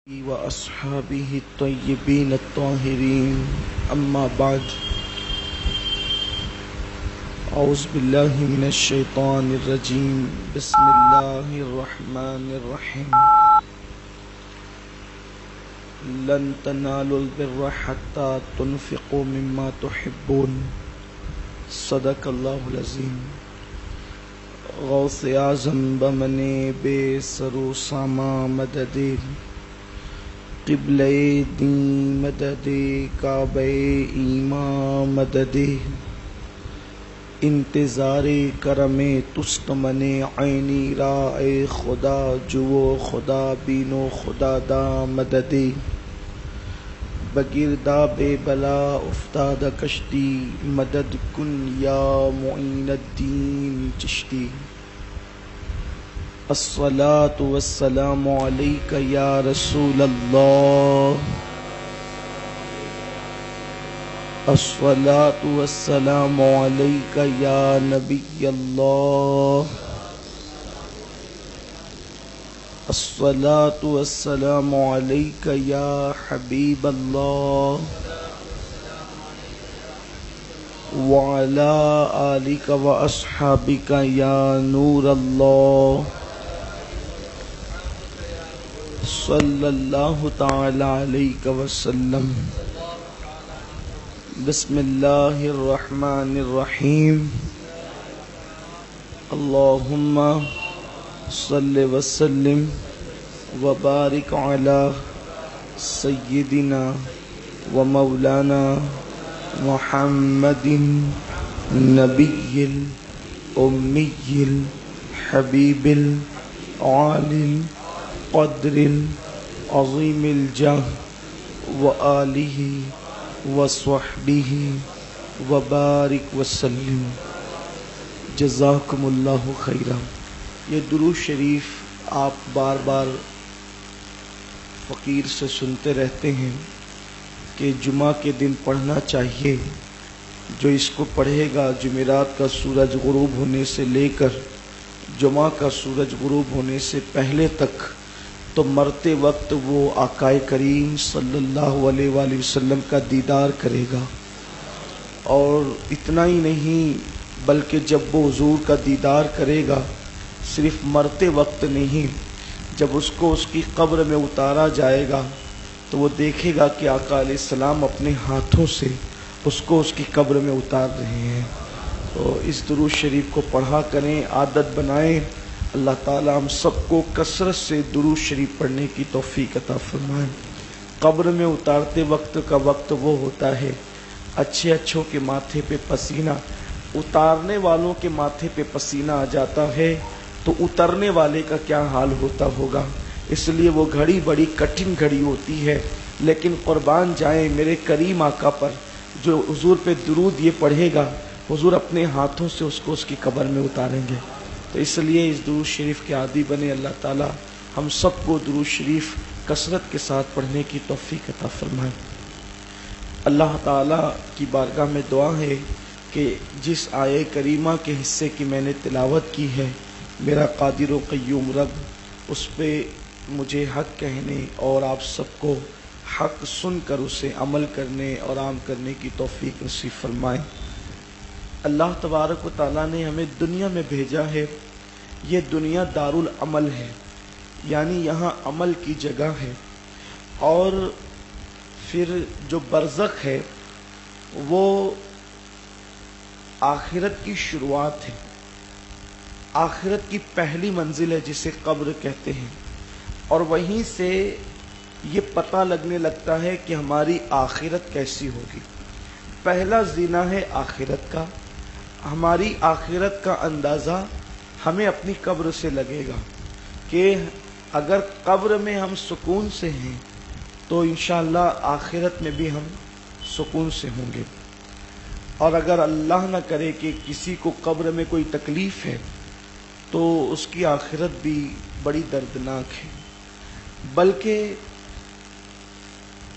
وأصحابه الطيبين الطاهرين أما بعد أعوذ بالله من الشيطان الرجيم بسم الله الرحمن الرحيم لن تنالوا البر حتى تنفقوا مما تحبون صدق الله العظيم غوث اعظم بمنے بے سرو ساما مددِ قبلِ دین مدد کعبہ ایمان مدد انتظار کرم تستمن عینی را اے خدا جو خدا بینو خدا دا مدد بگرداب بلا افتاد کشتی مدد کن یا معین الدین چشتی الصلاة والسلام علیک یا رسول اللہ الصلاة والسلام علیک یا نبی اللہ الصلاة والسلام علیک یا حبیب اللہ وعلی آلک و اصحابک یا نور اللہ صلی اللہ تعالی علیہ وسلم بسم اللہ الرحمن الرحیم اللہم صلی وسلم وبارک علی سیدنا و مولانا محمد نبی الامی الحبیب العالی قدر عظیم الجاہ وآلہ وصحبہ وبارک وسلم جزاکم اللہ خیرا۔ یہ درود شریف آپ بار بار فقیر سے سنتے رہتے ہیں کہ جمعہ کے دن پڑھنا چاہیے۔ جو اس کو پڑھے گا جمعرات کا سورج غروب ہونے سے لے کر جمعہ کا سورج غروب ہونے سے پہلے تک تو مرتے وقت وہ آقا کریم صلی اللہ علیہ وآلہ وسلم کا دیدار کرے گا، اور اتنا ہی نہیں بلکہ جب وہ حضور کا دیدار کرے گا صرف مرتے وقت نہیں، جب اس کو اس کی قبر میں اتارا جائے گا تو وہ دیکھے گا کہ آقا علیہ السلام اپنے ہاتھوں سے اس کو اس کی قبر میں اتار رہے ہیں۔ تو اس درود شریف کو پڑھا کریں، عادت بنائیں۔ اللہ تعالی ہم سب کو کثرت سے درود شریف پڑھنے کی توفیق عطا فرمائیں۔ قبر میں اتارتے وقت کا وقت وہ ہوتا ہے اچھے اچھوں کے ماتھے پہ پسینہ، اتارنے والوں کے ماتھے پہ پسینہ آ جاتا ہے تو اترنے والے کا کیا حال ہوتا ہوگا۔ اس لیے وہ گھڑی بڑی کٹھن گھڑی ہوتی ہے، لیکن قربان جائیں میرے کریم آقا پر جو حضور پہ درود یہ پڑھے گا، حضور اپنے ہاتھوں سے اس کو اس کی قبر میں اتاریں گے۔ تو اس لیے اس درود شریف کے عادی بنے۔ اللہ تعالی ہم سب کو درود شریف کثرت کے ساتھ پڑھنے کی توفیق عطا فرمائے۔ اللہ تعالی کی بارگاہ میں دعا ہے کہ جس آیے کریمہ کے حصے کی میں نے تلاوت کی ہے، میرا قادر و قیوم رب اس پہ مجھے حق کہنے اور آپ سب کو حق سن کر اسے عمل کرنے اور عام کرنے کی توفیق نصیب فرمائے۔ اللہ تبارک و تعالیٰ نے ہمیں دنیا میں بھیجا ہے، یہ دنیا دارالعمل ہے، یعنی یہاں عمل کی جگہ ہے، اور پھر جو برزخ ہے وہ آخرت کی شروعات ہے، آخرت کی پہلی منزل ہے جسے قبر کہتے ہیں، اور وہیں سے یہ پتہ لگنے لگتا ہے کہ ہماری آخرت کیسی ہوگی۔ پہلا زینہ ہے آخرت کا، ہماری آخرت کا اندازہ ہمیں اپنی قبر سے لگے گا کہ اگر قبر میں ہم سکون سے ہیں تو انشاءاللہ آخرت میں بھی ہم سکون سے ہوں گے، اور اگر اللہ نہ کرے کہ کسی کو قبر میں کوئی تکلیف ہے تو اس کی آخرت بھی بڑی دردناک ہے۔ بلکہ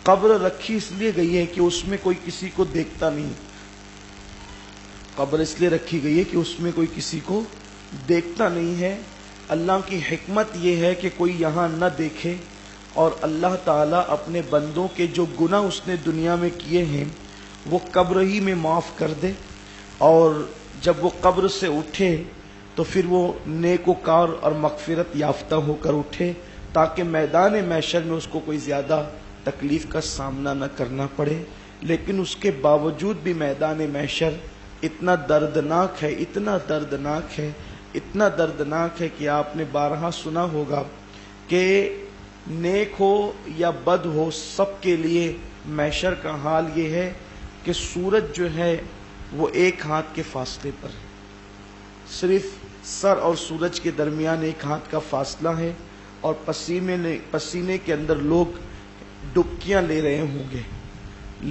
قبر رکھی اس لیے گئی ہے کہ اس میں کوئی کسی کو دیکھتا نہیں، قبر اس لیے رکھی گئی ہے کہ اس میں کوئی کسی کو دیکھتا نہیں ہے۔ اللہ کی حکمت یہ ہے کہ کوئی یہاں نہ دیکھے اور اللہ تعالیٰ اپنے بندوں کے جو گناہ اس نے دنیا میں کیے ہیں وہ قبر ہی میں معاف کر دے، اور جب وہ قبر سے اٹھے تو پھر وہ نیک وکار اور مغفرت یافتہ ہو کر اٹھے، تاکہ میدان محشر میں اس کو کوئی زیادہ تکلیف کا سامنا نہ کرنا پڑے۔ لیکن اس کے باوجود بھی میدان محشر اتنا دردناک ہے، اتنا دردناک ہے، اتنا دردناک ہے کہ آپ نے بارہا سنا ہوگا کہ نیک ہو یا بد ہو سب کے لیے محشر کا حال یہ ہے کہ سورج جو ہے وہ ایک ہاتھ کے فاصلے پر ہے، صرف سر اور سورج کے درمیان ایک ہاتھ کا فاصلہ ہے، اور پسینے کے اندر لوگ ڈبکیاں لے رہے ہوں گے،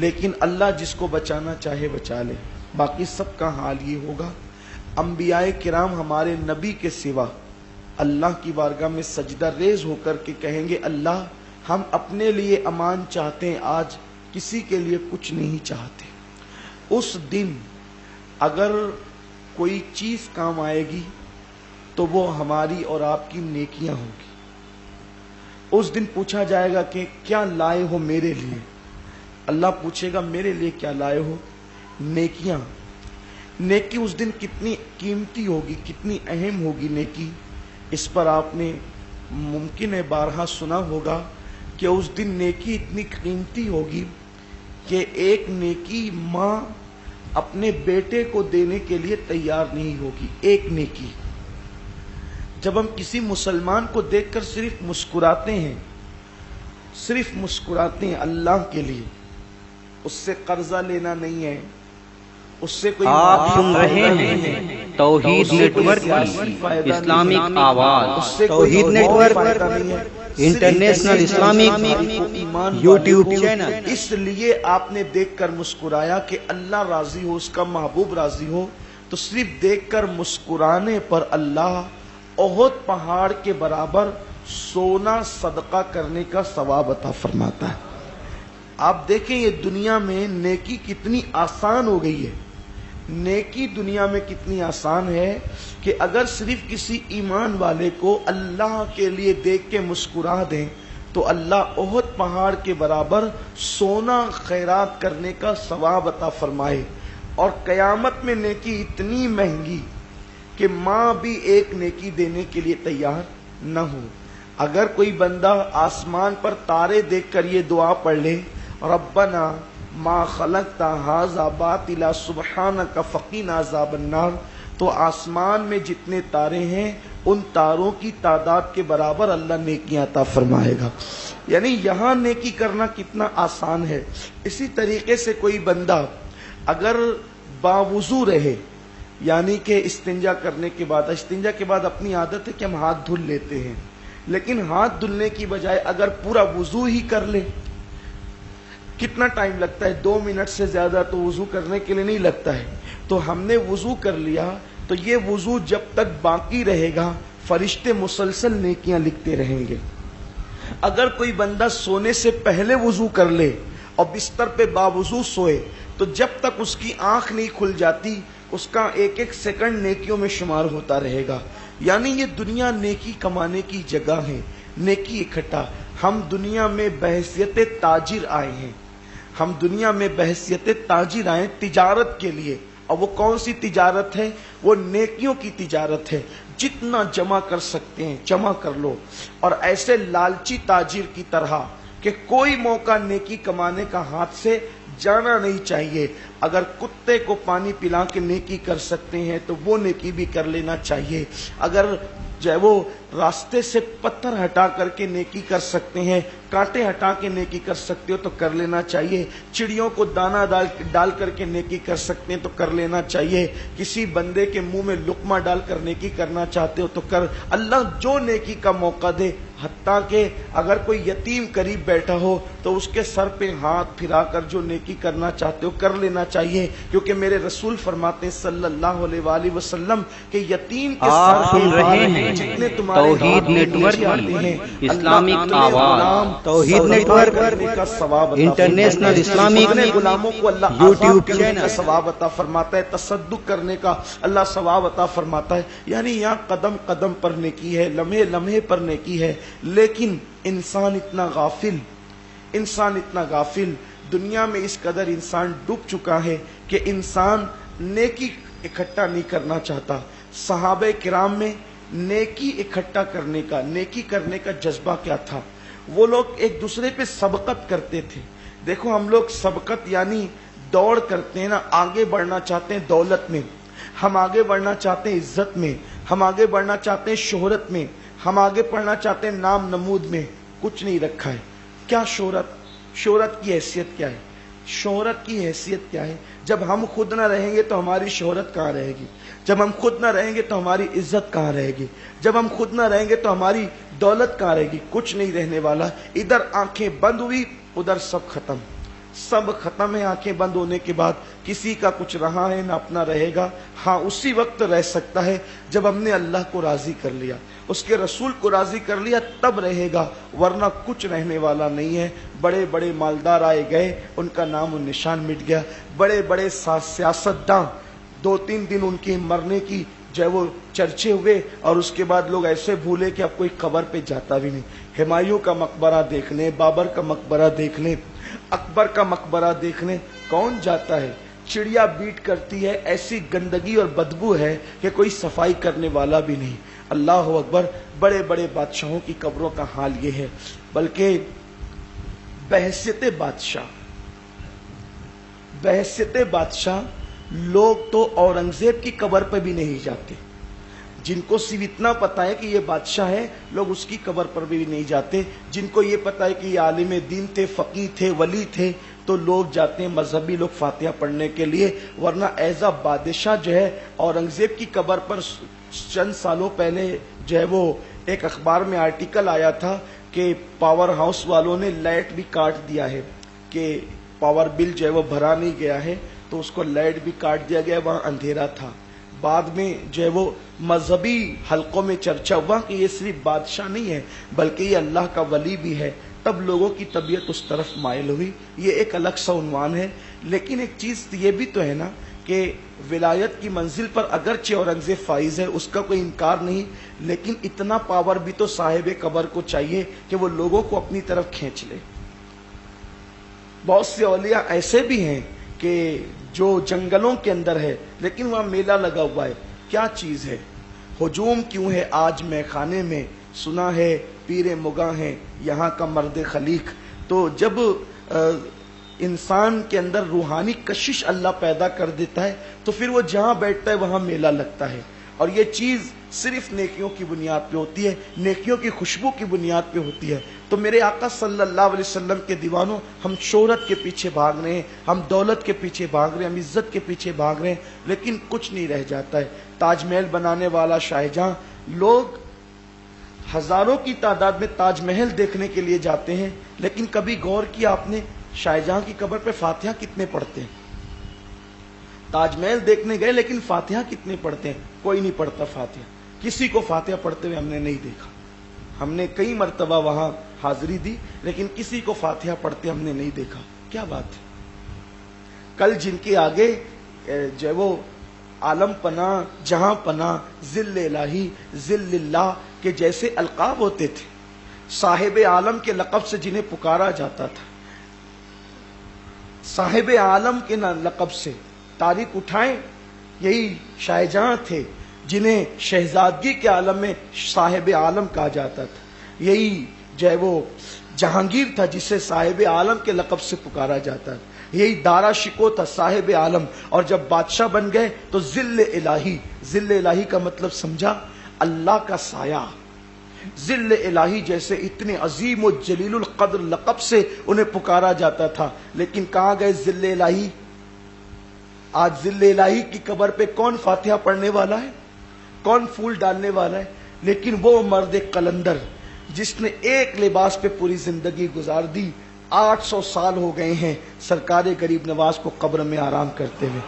لیکن اللہ جس کو بچانا چاہے بچا لے۔ باقی سب کا حال یہ ہوگا۔ انبیاء کرام ہمارے نبی کے سوا اللہ کی بارگاہ میں سجدہ ریز ہو کر کے کہیں گے اللہ ہم اپنے لیے امان چاہتے ہیں، آج کسی کے لیے کچھ نہیں چاہتے۔ اس دن اگر کوئی چیز کام آئے گی تو وہ ہماری اور آپ کی نیکیاں ہوں گی۔ اس دن پوچھا جائے گا کہ کیا لائے ہو میرے لیے؟ اللہ پوچھے گا میرے لیے کیا لائے ہو؟ نیکیاں۔ نیکی اس دن کتنی قیمتی ہوگی، کتنی اہم ہوگی نیکی، اس پر آپ نے ممکن ہے بارہا سنا ہوگا کہ اس دن نیکی اتنی قیمتی ہوگی کہ ایک نیکی ماں اپنے بیٹے کو دینے کے لیے تیار نہیں ہوگی۔ ایک نیکی جب ہم کسی مسلمان کو دیکھ کر صرف مسکراتے ہیں، صرف مسکراتے ہیں اللہ کے لیے، اس سے قرضہ لینا نہیں ہے، اس سے کوئی آپ سن رہے ہیں توحید نیٹ ورک کی اسلامک آواز، Tauheed network international Islamic YouTube channel. اس لیے آپ نے دیکھ کر مسکرایا کہ اللہ راضی ہو، اس کا محبوب راضی ہو، تو صرف دیکھ کر مسکرانے پر اللہ احد پہاڑ کے برابر سونا صدقہ کرنے کا ثواب عطا فرماتا ہے۔ آپ دیکھیں یہ دنیا میں نیکی کتنی آسان ہو گئی ہے، نیکی دنیا میں کتنی آسان ہے کہ اگر صرف کسی ایمان والے کو اللہ کے لیے دیکھ کے مسکرا دیں تو اللہ احد پہاڑ کے برابر سونا خیرات کرنے کا ثواب عطا فرمائے۔ اور قیامت میں نیکی اتنی مہنگی کہ ماں بھی ایک نیکی دینے کے لیے تیار نہ ہو۔ اگر کوئی بندہ آسمان پر تارے دیکھ کر یہ دعا پڑھ لے ربنا ما خلقت ھذا باطلا سبحانک فقنا عذاب النار، تو آسمان میں جتنے تارے ہیں ان تاروں کی تعداد کے برابر اللہ نیکیاں عطا فرمائے گا۔ یعنی یہاں نیکی کرنا کتنا آسان ہے۔ اسی طریقے سے کوئی بندہ اگر باوضو رہے، یعنی کہ استنجا کرنے کے بعد، استنجا کے بعد اپنی عادت ہے کہ ہم ہاتھ دھل لیتے ہیں، لیکن ہاتھ دھلنے کی بجائے اگر پورا وضو ہی کر لے، کتنا ٹائم لگتا ہے؟ 2 منٹ سے زیادہ تو وضو کرنے کے لیے نہیں لگتا ہے۔ تو ہم نے وضو کر لیا تو یہ وضو جب تک باقی رہے گا فرشتے مسلسل نیکیاں لکھتے رہیں گے۔ اگر کوئی بندہ سونے سے پہلے وضو کر لے اور بستر پہ باوضو سوئے تو جب تک اس کی آنکھ نہیں کھل جاتی اس کا ایک ایک سیکنڈ نیکیوں میں شمار ہوتا رہے گا۔ یعنی یہ دنیا نیکی کمانے کی جگہ ہے، نیکی اکٹھا۔ ہم دنیا میں بحیثیت تاجر آئے ہیں، ہم دنیا میں بحیثیت تاجر آئے تجارت کے لیے، اور وہ کون سی تجارت ہے؟ وہ نیکیوں کی تجارت ہے۔ جتنا جمع کر سکتے ہیں جمع کر لو، اور ایسے لالچی تاجر کی طرح کہ کوئی موقع نیکی کمانے کا ہاتھ سے جانا نہیں چاہیے۔ اگر کتے کو پانی پلا کے نیکی کر سکتے ہیں تو وہ نیکی بھی کر لینا چاہیے۔ اگر جو ہے وہ راستے سے پتھر ہٹا کر کے نیکی کر سکتے ہیں، کانٹے ہٹا کے نیکی کر سکتے ہو تو کر لینا چاہیے۔ چڑیوں کو دانہ ڈال کر کے نیکی کر سکتے ہیں تو کر لینا چاہیے۔ کسی بندے کے منہ میں لقمہ ڈال کر نیکی کرنا چاہتے ہو تو کر۔ اللہ جو نیکی کا موقع دے، حتیٰ کہ اگر کوئی یتیم قریب بیٹھا ہو تو اس کے سر پہ ہاتھ پھرا کر جو نیکی کرنا چاہتے ہو کر لینا چاہیے، کیونکہ میرے رسول فرماتے ہیں صلی اللہ علیہ وآلہ وسلم کہ یتیم کے آپ سر سن پہ رہے ہاتھ ہیں جتنے تمہارے توحید نیٹورک کی اسلامک آواز، توحید نیٹورک کا ثواب انٹرنیشنل اسلامک غلاموں کو اللہ یوٹیوب کرنے کا چینل ثواب عطا فرماتا ہے، تصدق کرنے کا اللہ ثواب عطا فرماتا ہے. یعنی یہاں قدم قدم پر نیکی ہے، لمحے لمحے پر نیکی ہے. لیکن انسان اتنا غافل دنیا میں اس قدر انسان ڈوب چکا ہے کہ انسان نیکی اکٹھا نہیں کرنا چاہتا. صحابہ کرام میں نیکی اکٹھا کرنے کا، نیکی کرنے کا جذبہ کیا تھا؟ وہ لوگ ایک دوسرے پہ سبقت کرتے تھے. دیکھو ہم لوگ سبقت یعنی دوڑ کرتے ہیں نا، آگے بڑھنا چاہتے ہیں دولت میں، ہم آگے بڑھنا چاہتے ہیں عزت میں، ہم آگے بڑھنا چاہتے ہیں شہرت میں، ہم آگے بڑھنا چاہتے ہیں نام نمود میں. کچھ نہیں رکھا ہے. کیا شہرت کی حیثیت کیا ہے؟ شہرت کی حیثیت کیا ہے؟ جب ہم خود نہ رہیں گے تو ہماری شہرت کہاں رہے گی؟ جب ہم خود نہ رہیں گے تو ہماری عزت کہاں رہے گی؟ جب ہم خود نہ رہیں گے تو ہماری دولت کہاں رہے گی؟ کچھ نہیں رہنے والا. ادھر آنکھیں بند ہوئی، ادھر سب ختم ہے. آنکھیں بند ہونے کے بعد کسی کا کچھ رہا ہے نہ اپنا رہے گا. ہاں اسی وقت رہ سکتا ہے جب ہم نے اللہ کو راضی کر لیا، اس کے رسول کو راضی کر لیا، تب رہے گا، ورنہ کچھ رہنے والا نہیں ہے. بڑے بڑے مالدار آئے گئے، ان کا نام و نشان مٹ گیا. بڑے بڑے سیاستداں، 2-3 دن ان کے مرنے کی جو ہے وہ چرچے ہوئے، اور اس کے بعد لوگ ایسے بھولے کہ اب کوئی قبر پہ جاتا بھی نہیں. ہمایوں کا مقبرہ دیکھ لیں، بابر کا مقبرہ دیکھ لیں، اکبر کا مقبرہ دیکھ لیں، کون جاتا ہے؟ چڑیا بیٹ کرتی ہے، ایسی گندگی اور بدبو ہے کہ کوئی صفائی کرنے والا بھی نہیں. اللہ اکبر. بڑے بڑے بادشاہوں کی قبروں کا حال یہ ہے. بلکہ بحیثیت بادشاہ لوگ تو اورنگزیب کی قبر پہ بھی نہیں جاتے. جن کو صرف اتنا پتا ہے کہ یہ بادشاہ ہے، لوگ اس کی قبر پر بھی نہیں جاتے. جن کو یہ پتا ہے کہ یہ عالم دین تھے، فقیہ تھے، ولی تھے، تو لوگ جاتے ہیں مذہبی لوگ فاتحہ پڑھنے کے لیے. ورنہ ایز اے بادشاہ جو ہے اورنگزیب کی قبر پر چند سالوں پہلے جو ہے وہ ایک اخبار میں آرٹیکل آیا تھا کہ پاور ہاؤس والوں نے لائٹ بھی کاٹ دیا ہے، کہ پاور بل جو ہے وہ بھرا نہیں گیا ہے تو اس کو لائٹ بھی کاٹ دیا گیا، وہاں اندھیرا تھا. بعد میں جو ہے وہ مذہبی حلقوں میں چرچا ہوا کہ یہ صرف بادشاہ نہیں ہے بلکہ یہ اللہ کا ولی بھی ہے. تب لوگوں کی طبیعت اس طرف مائل ہوئی. یہ ایک الگ سا عنوان ہے. لیکن ایک چیز یہ بھی تو ہے نا کہ ولایت کی منزل پر اگرچہ اورنگزیب فائز ہے، اس کا کوئی انکار نہیں، لیکن اتنا پاور بھی تو صاحب قبر کو چاہیے کہ وہ لوگوں کو اپنی طرف کھینچ لے. بہت سے اولیاء ایسے بھی ہیں کہ جو جنگلوں کے اندر ہے لیکن وہاں میلہ لگا ہوا ہے. کیا چیز ہے؟ ہجوم کیوں ہے آج میں خانے میں، سنا ہے پیر مغاں ہے یہاں کا مرد خلیق. تو جب انسان کے اندر روحانی کشش اللہ پیدا کر دیتا ہے تو پھر وہ جہاں بیٹھتا ہے وہاں میلہ لگتا ہے. اور یہ چیز صرف نیکیوں کی بنیاد پہ ہوتی ہے، نیکیوں کی خوشبو کی بنیاد پہ ہوتی ہے. تو میرے آقا صلی اللہ علیہ وسلم کے دیوانوں، ہم شہرت کے پیچھے بھاگ رہے ہیں، ہم دولت کے پیچھے بھاگ رہے ہیں، ہم عزت کے پیچھے بھاگ رہے ہیں، لیکن کچھ نہیں رہ جاتا ہے. تاج محل بنانے والا شاہجہاں، لوگ ہزاروں کی تعداد میں تاج محل دیکھنے کے لیے جاتے ہیں، لیکن کبھی غور کیا آپ نے شاہجہاں کی قبر پہ فاتحہ کتنے پڑھتے ہیں؟ تاج محل دیکھنے گئے لیکن فاتحہ کتنے پڑھتے ہیں؟ کوئی نہیں پڑھتا فاتحہ. کسی کو فاتحہ پڑھتے ہوئے ہم نے نہیں دیکھا. ہم نے کئی مرتبہ وہاں حاضری دی لیکن کسی کو فاتحہ پڑھتے ہم نے نہیں دیکھا. کیا بات ہے؟ کل جن کے آگے جو ہے وہ عالم پناہ، جہاں پناہ، ذل الہی، ذل اللہ کے جیسے القاب ہوتے تھے، صاحب عالم کے لقب سے جنہیں پکارا جاتا تھا، صاحب عالم کے لقب سے تاریخ اٹھائیں، یہی شاہجہاں تھے جنہیں شہزادگی کے عالم میں صاحب عالم کہا جاتا تھا. یہی جو ہے وہ جہانگیر تھا جسے صاحب عالم کے لقب سے پکارا جاتا تھا. یہی دارا شکو تھا صاحب عالم. اور جب بادشاہ بن گئے تو ذل الہی. ذل الہی کا مطلب سمجھا؟ اللہ کا سایہ. ذل الہی جیسے اتنے عظیم و جلیل القدر لقب سے انہیں پکارا جاتا تھا، لیکن کہاں گئے ذل الہی؟ آج ذل الہی کی قبر پہ کون فاتحہ پڑھنے والا ہے؟ کون پھول ڈالنے والا ہے؟ لیکن وہ مرد قلندر جس نے ایک لباس پہ پوری زندگی گزار دی. 800 سال ہو گئے ہیں سرکار غریب نواز کو قبر میں آرام کرتے ہوئے.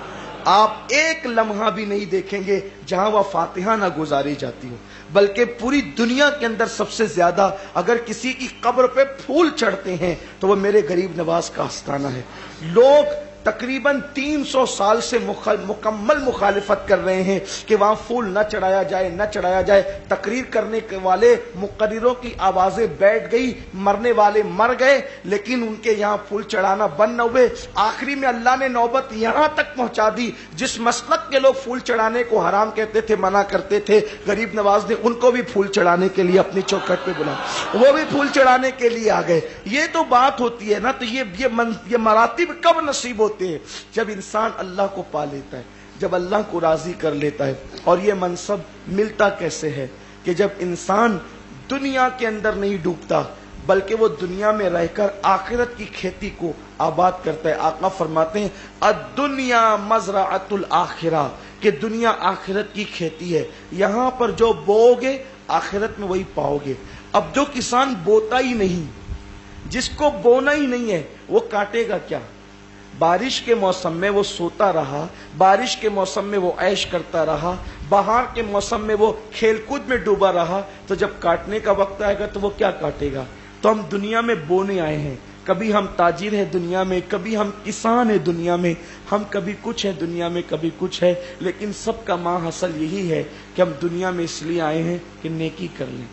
آپ ایک لمحہ بھی نہیں دیکھیں گے جہاں وہ فاتحہ نہ گزاری جاتی ہو، بلکہ پوری دنیا کے اندر سب سے زیادہ اگر کسی کی قبر پہ پھول چڑھتے ہیں تو وہ میرے غریب نواز کا آستانہ ہے۔ لوگ تقریباً 300 سال سے مکمل مخالفت کر رہے ہیں کہ وہاں پھول نہ چڑھایا جائے، نہ چڑھایا جائے۔ تقریر کرنے کے والے مقرروں کی آوازیں بیٹھ گئی، مرنے والے مر گئے، لیکن ان کے یہاں پھول چڑھانا بند نہ ہوئے۔ آخری میں اللہ نے نوبت یہاں تک پہنچا دی، جس مسلک کے لوگ پھول چڑھانے کو حرام کہتے تھے، منع کرتے تھے، غریب نواز نے ان کو بھی پھول چڑھانے کے لیے اپنی چوکھٹ پہ بلایا، وہ بھی پھول چڑھانے کے لیے آ گئے۔ یہ تو بات ہوتی ہے نا، تو یہ مراتب کب نصیب ہوتے ہیں؟ جب انسان اللہ کو پا لیتا ہے، جب اللہ کو راضی کر لیتا ہے۔ اور یہ منصب ملتا کیسے ہے؟ کہ جب انسان دنیا کے اندر نہیں ڈوبتا، بلکہ وہ دنیا میں رہ کر آخرت کی کھیتی کو آباد کرتا ہے۔ آقا فرماتے ہیں الدنیا مزرعۃ الآخرہ، کہ دنیا آخرت کی کھیتی ہے، یہاں پر جو بوؤ گے آخرت میں وہی پاؤ گے۔ اب جو کسان بوتا ہی نہیں، جس کو بونا ہی نہیں ہے، وہ کاٹے گا کیا؟ بارش کے موسم میں وہ سوتا رہا، بارش کے موسم میں وہ عیش کرتا رہا، بہار کے موسم میں وہ کھیل کود میں ڈوبا رہا، تو جب کاٹنے کا وقت آئے گا تو وہ کیا کاٹے گا؟ تو ہم دنیا میں بونے آئے ہیں، کبھی ہم تاجر ہیں دنیا میں، کبھی ہم کسان ہیں دنیا میں، ہم کبھی کچھ ہیں دنیا میں، کبھی کچھ ہے، لیکن سب کا ماں حاصل یہی ہے کہ ہم دنیا میں اس لیے آئے ہیں کہ نیکی کر لیں۔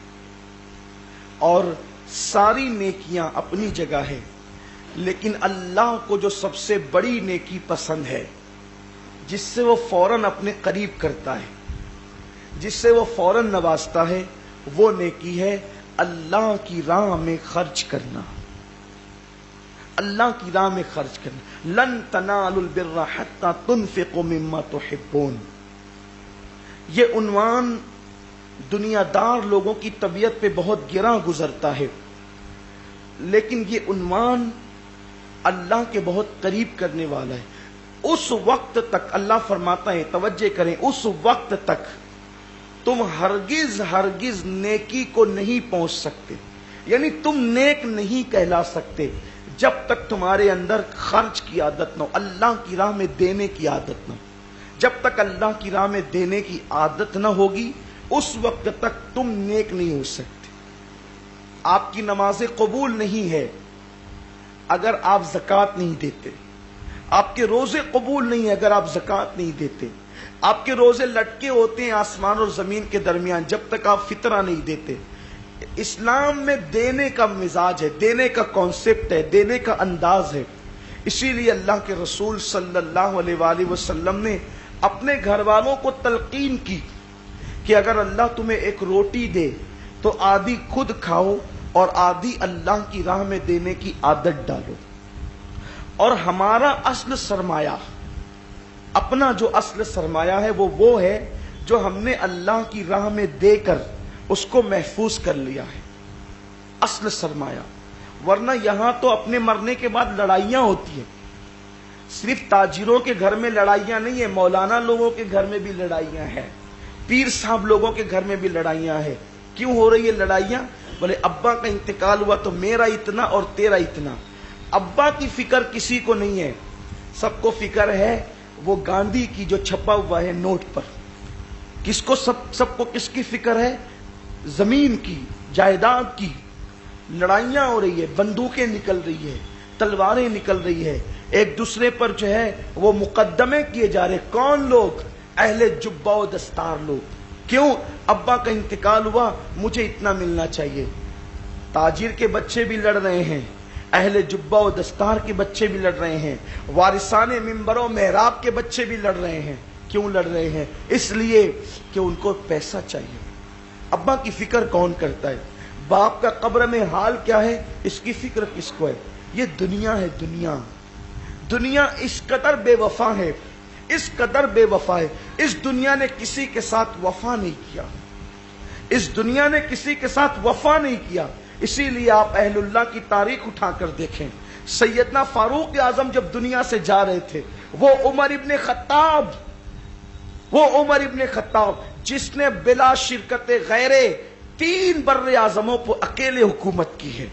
اور ساری نیکیاں اپنی جگہ ہے، لیکن اللہ کو جو سب سے بڑی نیکی پسند ہے، جس سے وہ فوراً اپنے قریب کرتا ہے، جس سے وہ فوراً نوازتا ہے، وہ نیکی ہے اللہ کی راہ میں خرچ کرنا۔ اللہ کی راہ میں خرچ کرنا۔ لن تنالوا البر حتى تنفقوا مما تحبون، یہ عنوان دنیا دار لوگوں کی طبیعت پہ بہت گراں گزرتا ہے، لیکن یہ عنوان اللہ کے بہت قریب کرنے والا ہے۔ اس وقت تک اللہ فرماتا ہے، توجہ کریں، اس وقت تک تم ہرگز نیکی کو نہیں پہنچ سکتے، یعنی تم نیک نہیں کہلا سکتے جب تک تمہارے اندر خرچ کی عادت نہ ہو، اللہ کی راہ میں دینے کی عادت نہ ہو۔ جب تک اللہ کی راہ میں دینے کی عادت نہ ہوگی، اس وقت تک تم نیک نہیں ہو سکتے۔ آپ کی نمازیں قبول نہیں ہے اگر آپ زکوٰۃ نہیں دیتے، آپ کے روزے قبول نہیں ہے اگر آپ زکوٰۃ نہیں دیتے، آپ کے روزے لٹکے ہوتے ہیں آسمان اور زمین کے درمیان جب تک آپ فطرہ نہیں دیتے۔ اسلام میں دینے کا مزاج ہے، دینے کا کانسیپٹ ہے، دینے کا انداز ہے۔ اسی لیے اللہ کے رسول صلی اللہ علیہ وآلہ وسلم نے اپنے گھر والوں کو تلقین کی کہ اگر اللہ تمہیں ایک روٹی دے تو آدھی خود کھاؤ اور آدھی اللہ کی راہ میں دینے کی عادت ڈالو۔ اور ہمارا اصل سرمایہ، اپنا جو اصل سرمایہ ہے وہ ہے جو ہم نے اللہ کی راہ میں دے کر اس کو محفوظ کر لیا ہے، اصل سرمایہ۔ ورنہ یہاں تو اپنے مرنے کے بعد لڑائیاں ہوتی ہیں، صرف تاجروں کے گھر میں لڑائیاں نہیں ہیں، مولانا لوگوں کے گھر میں بھی لڑائیاں ہیں، پیر صاحب لوگوں کے گھر میں بھی لڑائیاں ہیں۔ کیوں ہو رہی ہے لڑائیاں؟ بولے ابا کا انتقال ہوا تو میرا اتنا اور تیرا اتنا۔ ابا کی فکر کسی کو نہیں ہے، سب کو فکر ہے وہ گاندھی کی جو چھپا ہوا ہے نوٹ پر۔ کس کو سب کو کس کی فکر ہے؟ زمین کی، جائیداد کی۔ لڑائیاں ہو رہی ہے، بندوقیں نکل رہی ہے، تلواریں نکل رہی ہے، ایک دوسرے پر جو ہے وہ مقدمے کیے جا رہے۔ کون لوگ؟ اہل جبہ و دستار لوگ۔ کیوں؟ ابا کا انتقال ہوا، مجھے اتنا ملنا چاہیے۔ تاجر کے بچے بھی لڑ رہے ہیں، اہل جبہ و دستار کے بچے بھی لڑ رہے ہیں، وارثان منبر و محراب کے بچے بھی لڑ رہے ہیں۔ کیوں لڑ رہے ہیں؟ اس لیے کہ ان کو پیسہ چاہیے۔ ابا کی فکر کون کرتا ہے؟ باپ کا قبر میں حال کیا ہے، اس کی فکر کس کو ہے؟ یہ دنیا ہے، دنیا۔ دنیا اس قدر بے وفا ہے، اس قدر بے وفا ہے۔ اس دنیا نے کسی کے ساتھ وفا نہیں کیا، اس دنیا نے کسی کے ساتھ وفا نہیں کیا۔ اسی لیے آپ اہل اللہ کی تاریخ اٹھا کر دیکھیں، سیدنا فاروق اعظم جب دنیا سے جا رہے تھے، وہ عمر ابن خطاب جس نے بلا شرکت غیرے 3 بر اعظموں پر اکیلے حکومت کی ہے،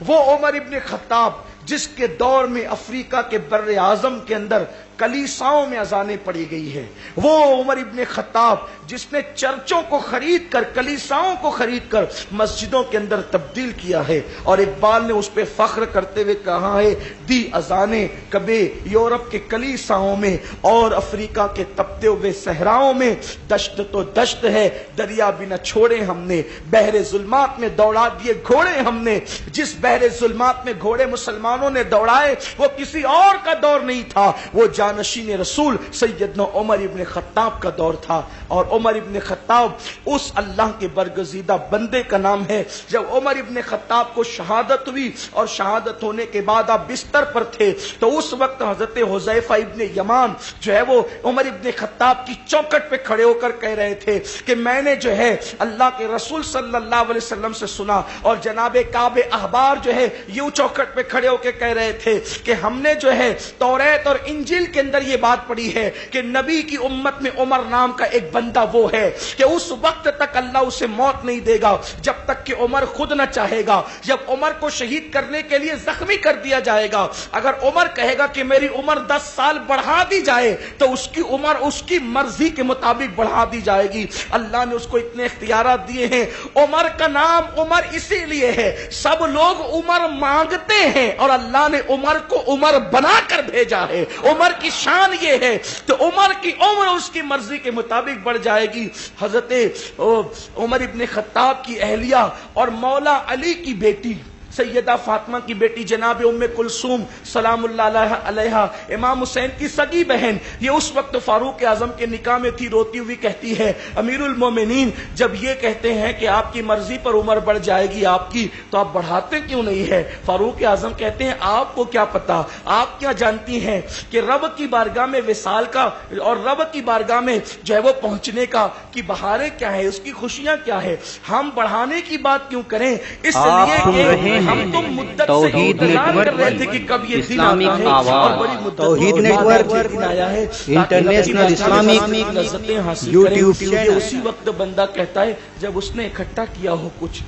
وہ عمر ابن خطاب جس کے دور میں افریقہ کے بر اعظم کے اندر کلیساؤں میں اذانیں پڑھی گئی ہے. وہ عمر ابن خطاب جس نے چرچوں کو خرید کر، کلیساؤں کو خرید کر مسجدوں کے اندر تبدیل کیا ہے. اور اقبال نے اس پہ فخر کرتے ہوئے کہا ہے، دی اذانیں کبھی یورپ کے کلیساؤں میں اور افریقہ کے تپتے ہوئے صحراؤں میں. دشت تو دشت ہے دریا بھی نہ چھوڑے ہم نے، بحر ظلمات میں دوڑا دیے گھوڑے ہم نے. جس بحر ظلمات میں گھوڑے مسلمانوں نے دوڑائے وہ کسی اور کا دور نہیں تھا، وہ جانشین رسول سیدنا عمر ابن خطاب کا دور تھا. اور عمر ابن خطاب اس اللہ کے برگزیدہ بندے کا نام ہے. جب عمر ابن خطاب کو شہادت ہوئی اور شہادت ہونے کے بعد آپ بستر پر تھے تو اس وقت حضرت حذیفہ ابن یمان جو ہے وہ عمر ابن خطاب کی چوکھٹ پہ کھڑے ہو کر کہہ رہے تھے کہ میں نے جو ہے اللہ کے رسول صلی اللہ علیہ وسلم سے سنا. اور جناب کعب احبار جو ہے یوں چوکھٹ پہ کھڑے ہو کے کہہ رہے تھے کہ ہم نے جو ہے توریت اور انجیل کے اندر یہ بات پڑھی ہے کہ نبی کی امت میں عمر نام کا ایک بندہ وہ ہے کہ اس وقت تک اللہ اسے موت نہیں دے گا جب تک کہ عمر خود نہ چاہے گا. جب عمر کو شہید کرنے کے لیے زخمی کر دیا جائے گا، اگر عمر کہے گا کہ میری عمر 10 سال بڑھا دی جائے تو اس کی عمر اس کی مرضی کے مطابق بڑھا دی جائے گی. اللہ نے اس کو اتنے اختیارات دیے ہیں. عمر کا نام عمر اسی لیے ہے، سب لوگ عمر مانگتے ہیں اور اللہ نے عمر کو عمر بنا کر بھیجا ہے. عمر کی شان یہ ہے تو عمر کی عمر اس کی مرضی کے مطابق بڑھ جائے گی. حضرت عمر ابن خطاب کی اہلیہ اور مولا علی کی بیٹی سیدہ فاطمہ کی بیٹی جناب ام کلثوم سلام اللہ علیہا، امام حسین کی سگی بہن، یہ اس وقت فاروق اعظم کے نکاح میں تھی. روتی ہوئی کہتی ہے امیر المومنین جب یہ کہتے ہیں کہ آپ کی مرضی پر عمر بڑھ جائے گی آپ کی تو آپ بڑھاتے کیوں نہیں ہے؟ فاروق اعظم کہتے ہیں آپ کو کیا پتا، آپ کیا جانتی ہیں کہ رب کی بارگاہ میں وصال کا اور رب کی بارگاہ میں جو ہے وہ پہنچنے کا کی بہاریں کیا ہے، اس کی خوشیاں کیا ہے. ہم بڑھانے کی بات کیوں کریں؟ اس لیے کہ ہم تو مدت سے انتظار کر رہے تھے کہ کب یہ دن آتا ہے اور بڑی مدت توحید نیٹورک آیا ہے انٹرنیشنل اسلامک لذتیں حاصل یوٹیوب کریں. یہ اسی وقت بندہ کہتا ہے جب اس نے اکٹھا کیا ہو. کچھ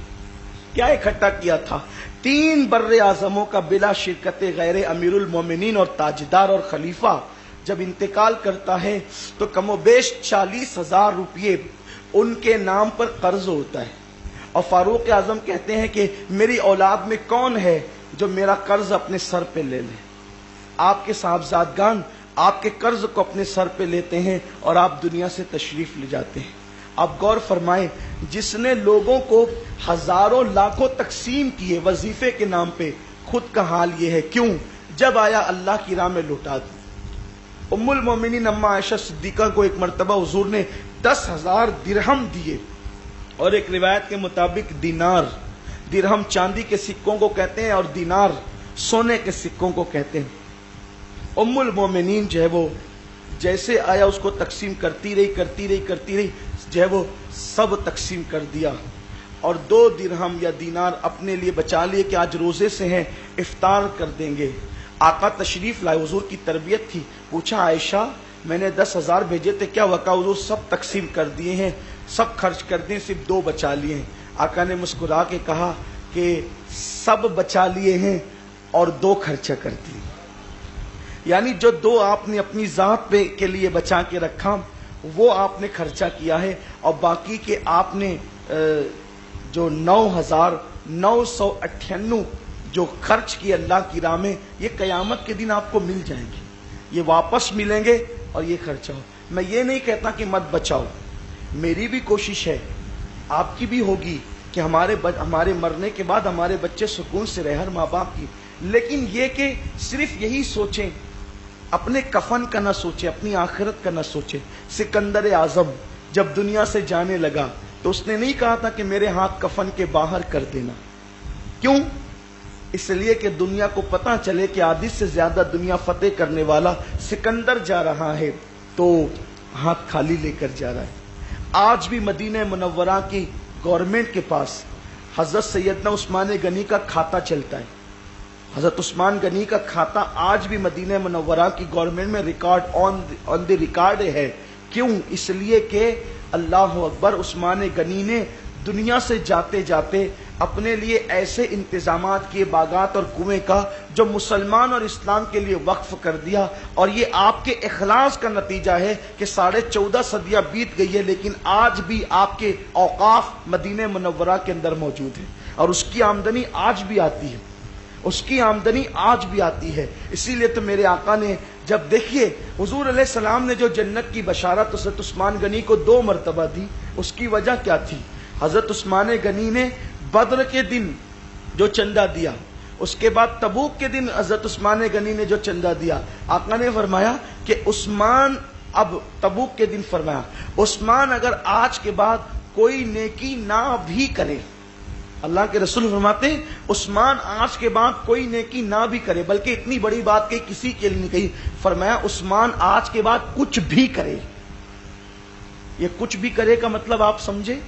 کیا اکٹھا کیا تھا؟ 3 بر اعظموں کا بلا شرکت غیر امیر المومنین اور تاجدار اور خلیفہ جب انتقال کرتا ہے تو کم و بیش 40,000 روپیے ان کے نام پر قرض ہوتا ہے. اور فاروق اعظم کہتے ہیں کہ میری اولاد میں کون ہے جو میرا قرض اپنے سر پہ لے لے. آپ کے صاحبزادگان آپ کے قرض کو اپنے سر پہ لیتے ہیں اور آپ دنیا سے تشریف لے جاتے ہیں. آپ غور فرمائیں، جس نے لوگوں کو ہزاروں لاکھوں تقسیم کیے وظیفے کے نام پہ، خود کا حال یہ ہے. کیوں؟ جب آیا اللہ کی راہ میں لوٹا دی. ام المومنین اما عائشہ صدیقہ کو ایک مرتبہ حضور نے 10,000 درہم دیے، اور ایک روایت کے مطابق دینار، درہم چاندی کے سکوں کو کہتے ہیں اور دینار سونے کے سکوں کو کہتے ہیں. ام المومنین جو ہے وہ جیسے آیا اس کو تقسیم کرتی رہی جو ہے وہ سب تقسیم کر دیا، اور 2 درہم یا دینار اپنے لیے بچا لیے کہ آج روزے سے ہیں افطار کر دیں گے. آقا تشریف لائے، حضور کی تربیت تھی. پوچھا عائشہ میں نے 10,000 بھیجے تھے کیا وقع؟ حضور سب تقسیم کر دیے ہیں، سب خرچ کر دیے، صرف 2 بچا لیے ہیں. آقا نے مسکرا کے کہا کہ سب بچا لیے ہیں اور 2 خرچہ کر دیے. یعنی جو 2 آپ نے اپنی ذات پہ کے لیے بچا کے رکھا وہ آپ نے خرچہ کیا ہے، اور باقی کے آپ نے جو 9,998 جو خرچ کیے اللہ کی راہ میں، یہ قیامت کے دن آپ کو مل جائیں گے، یہ واپس ملیں گے. اور یہ خرچہ ہو، میں یہ نہیں کہتا کہ مت بچاؤ، میری بھی کوشش ہے، آپ کی بھی ہوگی کہ ہمارے مرنے کے بعد ہمارے بچے سکون سے رہے، ہر ماں باپ کی. لیکن یہ کہ صرف یہی سوچیں، اپنے کفن کا نہ سوچیں، اپنی آخرت کا نہ سوچیں. سکندر اعظم جب دنیا سے جانے لگا تو اس نے نہیں کہا تھا کہ میرے ہاتھ کفن کے باہر کر دینا. کیوں؟ اس لیے کہ دنیا کو پتہ چلے کہ آدھی سے زیادہ دنیا فتح کرنے والا سکندر جا رہا ہے تو ہاتھ خالی لے کر جا رہا ہے. آج بھی مدینہ منورہ کی گورنمنٹ کے پاس حضرت سیدنا عثمان غنی کا کھاتہ چلتا ہے. حضرت عثمان غنی کا کھاتہ آج بھی مدینہ منورہ کی گورنمنٹ میں ریکارڈ آن دی ریکارڈ ہے. کیوں؟ اس لیے کہ اللہ اکبر، عثمان غنی نے دنیا سے جاتے جاتے اپنے لیے ایسے انتظامات کیے باغات اور کنویں کا جو مسلمان اور اسلام کے لیے وقف کر دیا، اور یہ آپ کے اخلاص کا نتیجہ ہے کہ 14.5 صدیاں بیت گئی ہے لیکن آج بھی آپ کے اوقاف مدینہ منورہ کے اندر موجود ہے، اور اس کی آمدنی آج بھی آتی ہے، اس کی آمدنی آج بھی آتی ہے۔ اسی لیے تو میرے آقا نے جب دیکھیے حضور علیہ السلام نے جو جنت کی بشارت حضرت عثمان غنی کو 2 مرتبہ دی، اس کی وجہ کیا تھی؟ حضرت عثمان غنی نے بدر کے دن جو چندہ دیا، اس کے بعد تبوک کے دن حضرت عثمان غنی نے جو چندہ دیا، آقا نے فرمایا کہ عثمان، اب تبوک کے دن فرمایا عثمان اگر آج کے بعد کوئی نیکی نہ بھی کرے، اللہ کے رسول فرماتے ہیں عثمان آج کے بعد کوئی نیکی نہ بھی کرے، بلکہ اتنی بڑی بات کہی کسی کے لیے نہیں کہی، فرمایا عثمان آج کے بعد کچھ بھی کرے۔ یہ کچھ بھی کرے کا مطلب آپ سمجھے؟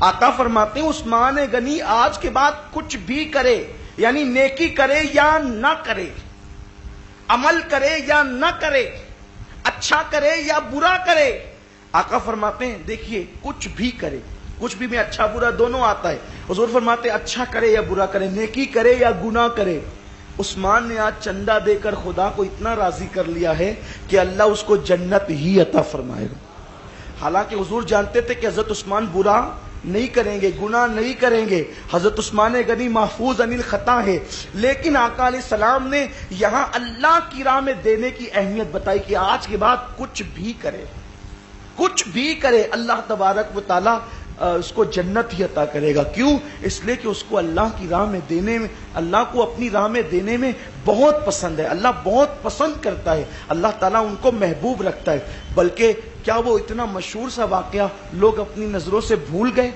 آقا فرماتے ہیں عثمان غنی آج کے بعد کچھ بھی کرے، یعنی نیکی کرے یا نہ کرے، عمل کرے یا نہ کرے، اچھا کرے یا برا کرے، آقا فرماتے ہیں دیکھیے کچھ بھی کرے، کچھ بھی میں اچھا برا دونوں آتا ہے، حضور فرماتے ہیں اچھا کرے یا برا کرے، نیکی کرے یا گناہ کرے، عثمان نے آج چندہ دے کر خدا کو اتنا راضی کر لیا ہے کہ اللہ اس کو جنت ہی عطا فرمائے گا۔ حالانکہ حضور جانتے تھے کہ حضرت عثمان برا نہیں کریں گے، گناہ نہیں کریں گے، حضرت عثمان غنی محفوظ عن الخطا ہے، لیکن آقا علیہ السلام نے یہاں اللہ کی راہ میں دینے کی اہمیت بتائی کہ آج کے بعد کچھ بھی کرے، کچھ بھی کرے، اللہ تبارک و تعالی اس کو جنت ہی عطا کرے گا۔ کیوں؟ اس لیے کہ اس کو اللہ کی راہ میں دینے میں، اللہ کو اپنی راہ میں دینے میں بہت پسند ہے، اللہ بہت پسند کرتا ہے، اللہ تعالیٰ ان کو محبوب رکھتا ہے۔ بلکہ کیا وہ اتنا مشہور سا واقعہ لوگ اپنی نظروں سے بھول گئے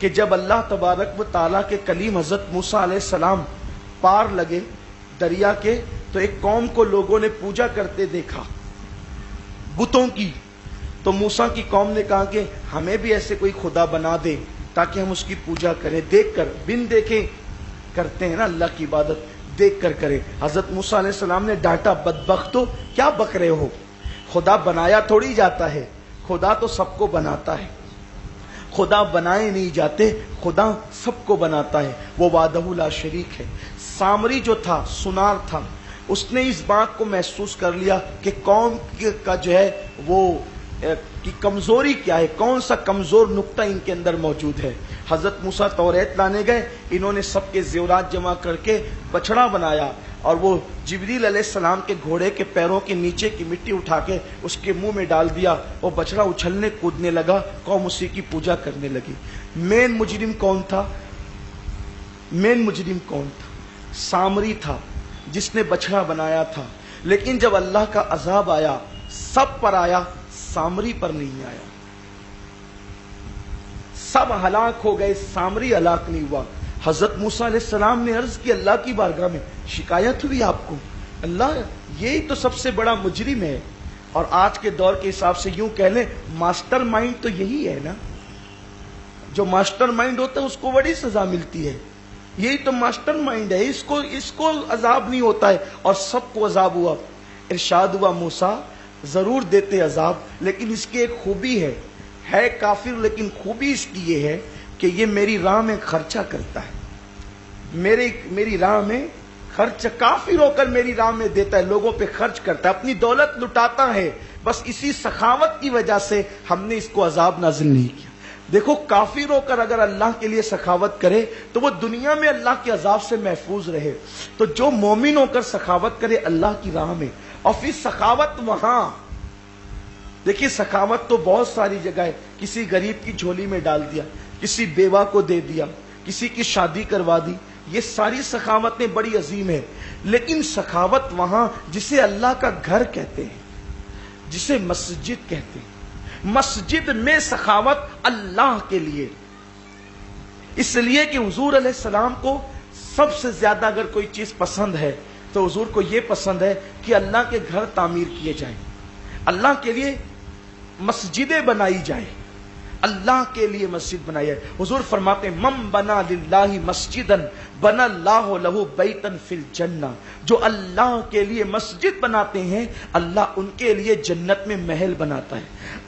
کہ جب اللہ تبارک و تعالیٰ کے کلیم حضرت موسیٰ علیہ السلام پار لگے دریا کے، تو ایک قوم کو لوگوں نے پوجا کرتے دیکھا بتوں کی، تو موسیٰ کی قوم نے کہا کہ ہمیں بھی ایسے کوئی خدا بنا دے تاکہ ہم اس کی پوجا کریں، دیکھ کر، بن دیکھے کرتے ہیں نا اللہ کی عبادت، دیکھ کر کریں۔ حضرت موسیٰ علیہ السلام نے ڈانٹا، بدبختو کیا بک رہے ہو، خدا بنایا تھوڑی جاتا ہے، خدا تو سب کو بناتا ہے، خدا بنائے نہیں جاتے، خدا سب کو بناتا ہے، وہ وحدہ لا شریک ہے۔ سامری جو تھا، سنار تھا، اس نے اس بات کو محسوس کر لیا کہ قوم کا جو ہے وہ کی کمزوری کیا ہے، کون سا کمزور نقطہ ان کے اندر موجود ہے۔ حضرت موسیٰ توریت لانے گئے، انہوں نے سب کے زیورات جمع کر کے بچڑا بنایا، اور وہ جبریل علیہ السلام کے گھوڑے کے پیروں کے نیچے کی مٹی اٹھا کے اس کے منہ میں ڈال دیا، وہ بچڑا اچھلنے کودنے لگا، قوم اسی کی پوجا کرنے لگی۔ مین مجرم کون تھا؟ مین مجرم کون تھا؟ سامری تھا، جس نے بچڑا بنایا تھا، لیکن جب اللہ کا عذاب آیا سب پر آیا، سامری پر نہیں آیا، سب ہلاک ہو گئے، سامری ہلاک نہیں ہوا۔ حضرت موسیٰ علیہ السلام نے عرض کی اللہ کی بارگاہ میں، شکایت ہوئی آپ کو، اللہ یہی تو سب سے بڑا مجرم ہے، اور آج کے دور کے حساب سے یوں کہہ لیں ماسٹر مائنڈ تو یہی ہے نا، جو ماسٹر مائنڈ ہوتا ہے اس کو بڑی سزا ملتی ہے، یہی تو ماسٹر مائنڈ ہے، اس کو عذاب نہیں ہوتا ہے، اور سب کو عذاب ہوا۔ ارشاد ہوا موسیٰ ضرور دیتے عذاب، لیکن اس کی ایک خوبی ہے کافر، لیکن خوبی اس کی یہ ہے کہ یہ میری راہ میں خرچہ کرتا ہے، میری راہ میں خرچ، کافر ہو کر میری راہ میں دیتا ہے، لوگوں پہ خرچ کرتا ہے، اپنی دولت لٹاتا ہے، بس اسی سخاوت کی وجہ سے ہم نے اس کو عذاب نازل نہیں کیا۔ دیکھو کافر ہو کر اگر اللہ کے لیے سخاوت کرے تو وہ دنیا میں اللہ کے عذاب سے محفوظ رہے، تو جو مومن ہو کر سخاوت کرے اللہ کی راہ میں، اور پھر سخاوت وہاں دیکھیے، سخاوت تو بہت ساری جگہ ہے، کسی غریب کی جھولی میں ڈال دیا، کسی بیوہ کو دے دیا، کسی کی شادی کروا دی، یہ ساری سخاوتیں بڑی عظیم ہیں، لیکن سخاوت وہاں جسے اللہ کا گھر کہتے ہیں، جسے مسجد کہتے ہیں، مسجد میں سخاوت اللہ کے لیے، اس لیے کہ حضور علیہ السلام کو سب سے زیادہ اگر کوئی چیز پسند ہے تو حضور کو یہ پسند ہے کہ اللہ کے گھر تعمیر کیے جائیں، اللہ کے لیے مسجدیں بنائی جائیں، اللہ کے لیے مسجد بنائی ہے۔ حضور فرماتے ہیں من بنا للہ مسجدن بنا اللہ لہ بیتن فی الجنہ، جو اللہ کے لیے مسجد بناتے ہیں اللہ ان کے لیے جنت میں محل بناتا ہے۔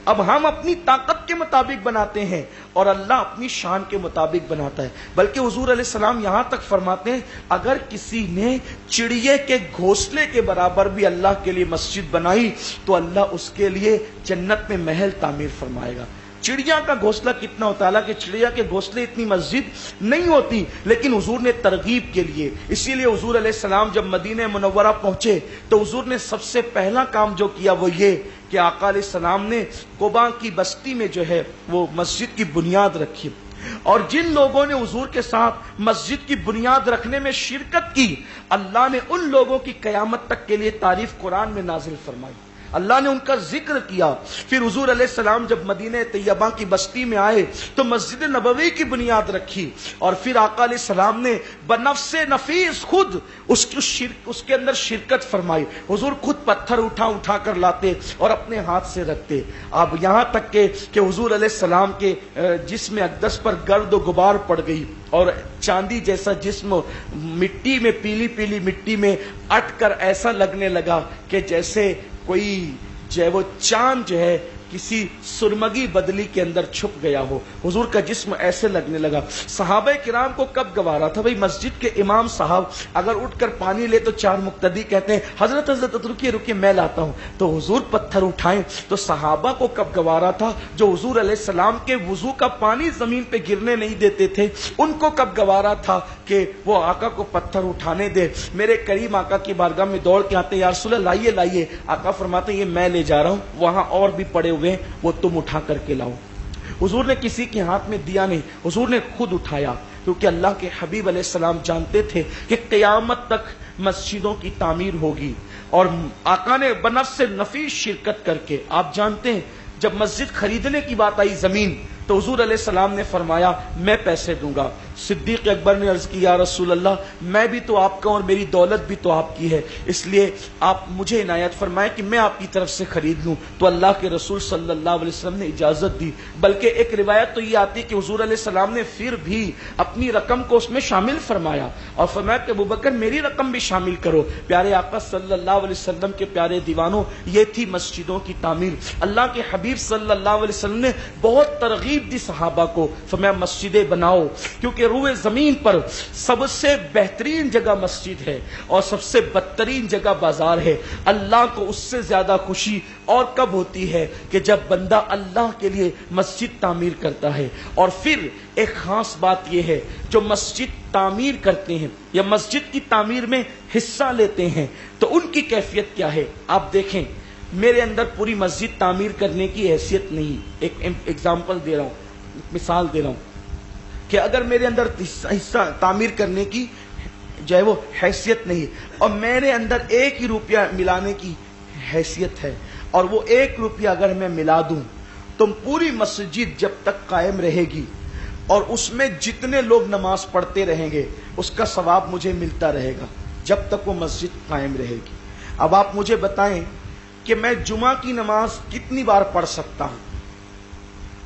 اب ہم اپنی طاقت عادت کے مطابق بناتے ہیں اور اللہ اپنی شان کے مطابق بناتا ہے. بلکہ حضور علیہ السلام یہاں تک فرماتے ہیں اگر کسی نے چڑیے کے گھونسلے کے برابر بھی اللہ کے لیے مسجد بنائی تو اللہ اس کے لیے جنت میں محل تعمیر فرمائے گا. چڑیا کا گھونسلہ کتنا ہوتا ہے؟ حالانکہ چڑیا کے گھونسلے اتنی مسجد نہیں ہوتی، لیکن حضور نے ترغیب کے لیے، اسی لیے حضور علیہ السلام جب مدینہ منورہ پہنچے تو حضور نے سب سے پہلا کام جو کیا وہ یہ کہ آقا علیہ السلام نے قباء کی بستی میں جو ہے وہ مسجد کی بنیاد رکھی. اور جن لوگوں نے حضور کے ساتھ مسجد کی بنیاد رکھنے میں شرکت کی، اللہ نے ان لوگوں کی قیامت تک کے لیے تعریف قرآن میں نازل فرمائی، اللہ نے ان کا ذکر کیا. پھر حضور علیہ السلام جب مدینہ طیبہ کی بستی میں آئے تو مسجد نبوی کی بنیاد رکھی، اور پھر آقا علیہ السلام نے بنفس نفیس خود اس کے اندر شرکت فرمائی. حضور خود پتھر اٹھا کر لاتے اور اپنے ہاتھ سے رکھتے. اب یہاں تک کہ حضور علیہ السلام کے جسم اقدس پر گرد و غبار پڑ گئی اور چاندی جیسا جسم مٹی میں، پیلی پیلی مٹی میں اٹ کر ایسا لگنے لگا کہ جیسے کوئی جو ہے وہ چاند جو ہے کسی سرمگی بدلی کے اندر چھپ گیا ہو. حضور کا جسم ایسے لگنے لگا. صحابہ کرام کو کب گوارا تھا؟ بھئی مسجد کے امام صاحب اگر اٹھ کر پانی لے تو چار مقتدی کہتے ہیں حضرت رکیے میں لاتا ہوں، تو حضور پتھر اٹھائیں تو صحابہ کو کب گوارا تھا؟ جو حضور علیہ السلام کے وضو کا پانی زمین پہ گرنے نہیں دیتے تھے، ان کو کب گوارا تھا کہ وہ آقا کو پتھر اٹھانے دے؟ میرے کریم آقا کی بارگاہ میں دوڑ کے آتے، یا رسول اللہ لائیے. آقا فرماتے ہیں یہ میں لے جا رہا ہوں، وہاں اور بھی پڑے ہوئے وہ تم اٹھا کر کے لاؤ. حضور نے کسی کے ہاتھ میں دیا نہیں، حضور نے خود اٹھایا، کیونکہ اللہ کے حبیب علیہ السلام جانتے تھے کہ قیامت تک مسجدوں کی تعمیر ہوگی. اور آقا نے بنفس نفیس شرکت کر کے، آپ جانتے ہیں جب مسجد خریدنے کی بات آئی زمین تو حضور علیہ السلام نے فرمایا میں پیسے دوں گا. صدیق اکبر نے عرض کی یا رسول اللہ میں بھی تو آپ کا اور میری دولت بھی تو آپ کی ہے، اس لیے آپ مجھے عنایت فرمائیں کہ میں آپ کی طرف سے خرید لوں. تو اللہ کے رسول صلی اللہ علیہ وسلم نے اجازت دی. بلکہ ایک روایت تو یہ آتی کہ حضور علیہ السلام نے پھر بھی اپنی رقم کو اس میں شامل فرمایا اور فرمایا کہ ابوبکر میری رقم بھی شامل کرو. پیارے آقا صلی اللہ علیہ وسلم کے پیارے دیوانوں، یہ تھی مسجدوں کی تعمیر. اللہ کے حبیب صلی اللہ علیہ وسلم نے بہت ترغیب دی صحابہ کو، فرمایا مسجدیں بناؤ، کیونکہ روئے زمین پر سب سے بہترین جگہ مسجد ہے اور سب سے بدترین جگہ بازار ہے. اللہ کو اس سے زیادہ خوشی اور کب ہوتی ہے کہ جب بندہ اللہ کے لیے مسجد تعمیر کرتا ہے. اور پھر ایک خاص بات یہ ہے، جو مسجد تعمیر کرتے ہیں یا مسجد کی تعمیر میں حصہ لیتے ہیں تو ان کی کیفیت کیا ہے؟ آپ دیکھیں، میرے اندر پوری مسجد تعمیر کرنے کی حیثیت نہیں. ایک ایگزامپل دے رہا ہوں، مثال دے رہا ہوں کہ اگر میرے اندر حصہ تعمیر کرنے کی جو ہے وہ حیثیت نہیں اور میرے اندر 1 روپیہ ملانے کی حیثیت ہے اور وہ 1 روپیہ اگر میں ملا دوں تو پوری مسجد جب تک قائم رہے گی اور اس میں جتنے لوگ نماز پڑھتے رہیں گے اس کا ثواب مجھے ملتا رہے گا جب تک وہ مسجد قائم رہے گی. اب آپ مجھے بتائیں کہ میں جمعہ کی نماز کتنی بار پڑھ سکتا ہوں؟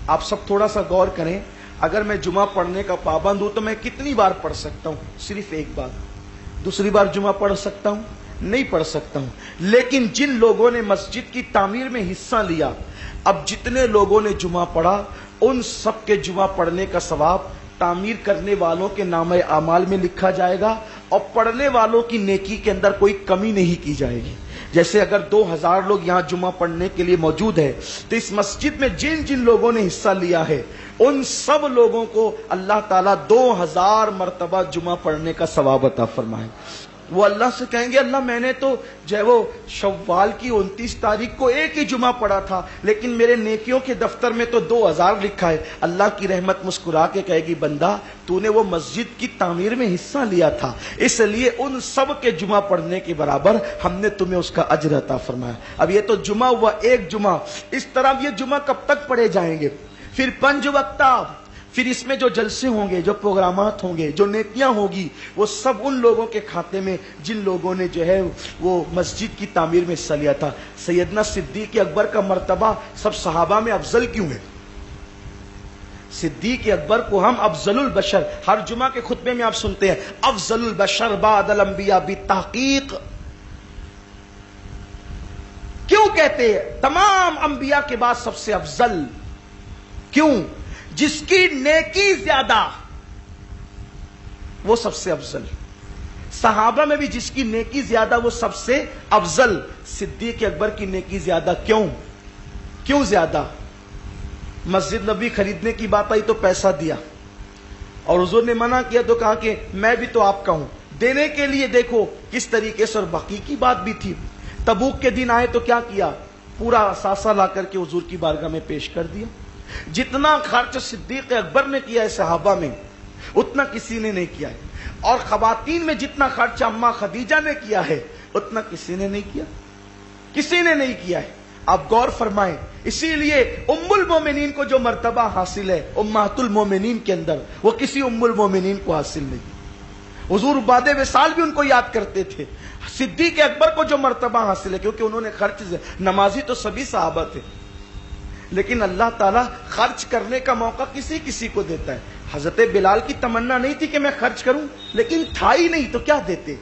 آپ سب تھوڑا سا غور کریں، اگر میں جمعہ پڑھنے کا پابند ہوں تو میں کتنی بار پڑھ سکتا ہوں؟ صرف 1 بار. دوسری بار جمعہ پڑھ سکتا ہوں؟ نہیں پڑھ سکتا ہوں. لیکن جن لوگوں نے مسجد کی تعمیر میں حصہ لیا، اب جتنے لوگوں نے جمعہ پڑھا ان سب کے جمعہ پڑھنے کا ثواب تعمیر کرنے والوں کے نامہ اعمال میں لکھا جائے گا اور پڑھنے والوں کی نیکی کے اندر کوئی کمی نہیں کی جائے گی. جیسے اگر 2000 لوگ یہاں جمعہ پڑھنے کے لیے موجود ہے تو اس مسجد میں جن جن لوگوں نے حصہ لیا ہے ان سب لوگوں کو اللہ تعالیٰ 2000 مرتبہ جمعہ پڑھنے کا ثواب عطا فرمائے. وہ اللہ سے کہیں گے اللہ میں نے تو جو ہے وہ شوال کی 29 تاریخ کو 1 ہی جمعہ پڑھا تھا لیکن میرے نیکیوں کے دفتر میں تو 2000 لکھا ہے. اللہ کی رحمت مسکرا کے کہے گی بندہ تو نے وہ مسجد کی تعمیر میں حصہ لیا تھا اس لیے ان سب کے جمعہ پڑھنے کے برابر ہم نے تمہیں اس کا اجر عطا فرمایا. اب یہ تو جمعہ ہوا 1 جمعہ، اس طرح یہ جمعہ کب تک پڑھے جائیں گے؟ پھر 5 وقتہ، پھر اس میں جو جلسے ہوں گے، جو پروگرامات ہوں گے، جو نیکیاں ہوگی وہ سب ان لوگوں کے کھاتے میں جن لوگوں نے جو ہے وہ مسجد کی تعمیر میں حصہ لیا تھا. سیدنا صدیق اکبر کا مرتبہ سب صحابہ میں افضل کیوں ہے؟ صدیق اکبر کو ہم افضل البشر، ہر جمعہ کے خطبے میں آپ سنتے ہیں افضل البشر بعد الانبیاء بالتحقیق. کیوں کہتے ہیں؟ تمام انبیاء کے بعد سب سے افضل کیوں؟ جس کی نیکی زیادہ وہ سب سے افضل. صحابہ میں بھی جس کی نیکی زیادہ وہ سب سے افضل. صدیق اکبر کی نیکی زیادہ. کیوں زیادہ؟ مسجد نبی خریدنے کی بات آئی تو پیسہ دیا اور حضور نے منع کیا تو کہا کہ میں بھی تو آپ کا ہوں. دینے کے لیے دیکھو کس طریقے سے. اور باقی کی بات بھی تھی. تبوک کے دن آئے تو کیا کیا؟ پورا اثاثہ لا کر کے حضور کی بارگاہ میں پیش کر دیا. جتنا خرچ صدیق اکبر نے کیا ہے صحابہ میں اتنا کسی نے نہیں کیا ہے. اور خواتین میں جتنا خرچ اماں خدیجہ نے کیا ہے اتنا کسی نے نہیں کیا. کسی نے نہیں کیا ہے. آپ غور فرمائیں. اسی لیے ام المومنین کو جو مرتبہ حاصل ہے امہات المومنین کے اندر وہ کسی ام المومنین کو حاصل نہیں. حضور بعد وصال بھی ان کو یاد کرتے تھے. صدیق اکبر کو جو مرتبہ حاصل ہے کیونکہ انہوں نے خرچ. نمازی تو سبھی صحابہ تھے لیکن اللہ تعالیٰ خرچ کرنے کا موقع کسی کسی کو دیتا ہے. حضرت بلال کی تمنا نہیں تھی کہ میں خرچ کروں لیکن تھا ہی نہیں تو کیا دیتے.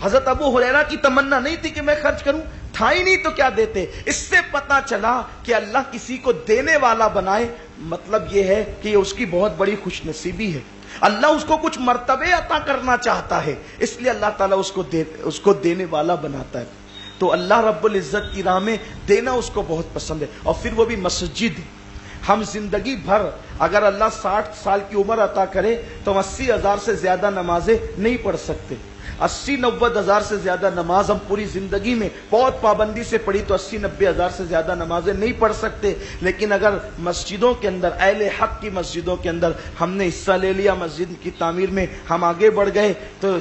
حضرت ابو ہریرہ کی تمنا نہیں تھی کہ میں خرچ کروں تھا ہی نہیں تو کیا دیتے. اس سے پتا چلا کہ اللہ کسی کو دینے والا بنائے مطلب یہ ہے کہ یہ اس کی بہت بڑی خوش نصیبی ہے. اللہ اس کو کچھ مرتبے عطا کرنا چاہتا ہے اس لیے اللہ تعالیٰ اس کو دینے والا بناتا ہے. تو اللہ رب العزت کی راہ میں دینا اس کو بہت پسند ہے. اور پھر وہ بھی مسجد. ہم زندگی بھر اگر اللہ 60 سال کی عمر عطا کرے تو 80,000 سے زیادہ نمازیں نہیں پڑھ سکتے. 80-90 ہزار سے زیادہ نماز ہم پوری زندگی میں بہت پابندی سے پڑھی تو 80-90 ہزار سے زیادہ نمازیں نہیں پڑھ سکتے. لیکن اگر مسجدوں کے اندر اہل حق کی مسجدوں کے اندر ہم نے حصہ لے لیا مسجد کی تعمیر میں ہم آگے بڑھ گئے تو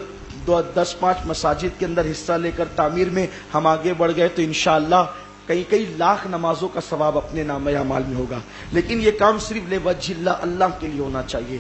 10-5 مساجد کے اندر حصہ لے کر تعمیر میں ہم آگے بڑھ گئے تو انشاءاللہ کئی لاکھ نمازوں کا ثواب اپنے نامہ اعمال میں ہوگا. لیکن یہ کام صرف لوجہ اللہ کے لیے ہونا چاہیے.